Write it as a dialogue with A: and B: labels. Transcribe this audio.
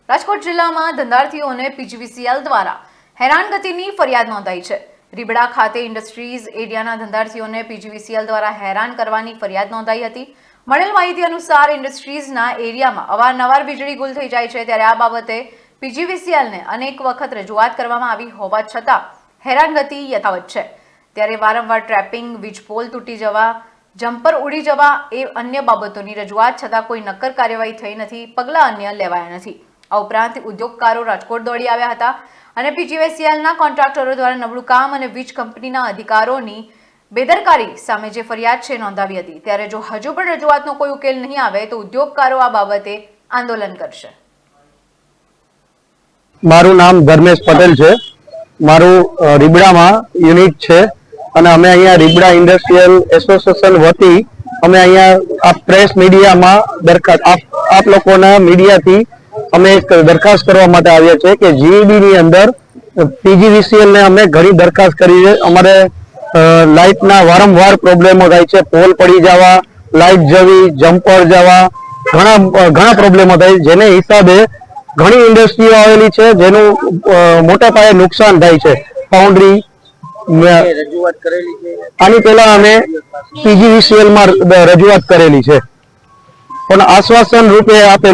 A: રાજકોટ જિલ્લામાં ધંધાર્થીઓને પીજીવીસીએલ દ્વારા હેરાનગતિની ફરિયાદ નોંધાઈ છે। રીબડા ખાતે ઇન્ડસ્ટ્રીઝ એરિયાના ધંધાર્થીઓને પીજીવીસીએલ દ્વારા હેરાન કરવાની ફરિયાદ નોંધાઈ હતી। મળેલ માહિતી અનુસાર ઇન્ડસ્ટ્રીઝના એરિયામાં અવારનવાર વીજળી ગુલ થઈ જાય છે, ત્યારે આ બાબતે પીજીવીસીએલને અનેક વખત રજૂઆત કરવામાં આવી હોવા છતાં હેરાનગતિ યથાવત છે। ત્યારે વારંવાર ટ્રેપિંગ, વીજ પોલ તૂટી જવા, જમ્પર ઉડી જવા એ અન્ય બાબતોની રજૂઆત છતાં કોઈ નક્કર કાર્યવાહી થઈ નથી, પગલાં અન્ય લેવાયા નથી। આ ઉપરાંત ઉદ્યોગકારો રાજકોટ દોડી આવ્યા હતા અને પીજીવીસીએલના કોન્ટ્રાક્ટરો દ્વારા નબળું કામ અને વીજ કંપનીના અધિકારોની બેદરકારી સામે જે ફરિયાદ છે નોંધાવી હતી। ત્યારે જો હજુ પણ રજૂઆતનો કોઈ ઉકેલ નહીં આવે તો ઉદ્યોગકારો આ બાબતે આંદોલન કરશે।
B: મારું નામ ધર્મેશ પટેલ છે। મારું રીબડામાં યુનિટ છે અને અમે અહીંયા રીબડા ઇન્ડસ્ટ્રીયલ એસોસિએશન વતી અમે અહીંયા આ પ્રેસ મીડિયામાં આપ લોકોના મીડિયાથી અમે એક દરખાસ્ત કરવા માટે આવ્યા છે કે જીઈબી ની અંદર પીજીવીસીએલ ને અમે ઘણી દરખાસ્ત કરી છે। અમારે લાઇટના વારંવાર પ્રોબ્લેમો થાય છે, પોલ પડી જવા, લાઇટ જવી, જમ્પર જવા, ઘણા પ્રોબ્લેમો થાય, જેને હિસાબે ઘણી ઇન્ડસ્ટ્રીઓ આવેલી છે જેનું મોટા પાયે નુકસાન થાય છે। ફાઉન્ડ્રી
C: રજૂઆત કરેલી છે,
B: આની પહેલા અમે પીજીવીસીએલ માં રજૂઆત કરેલી છે, પણ આશ્વાસન રૂપે આપેલ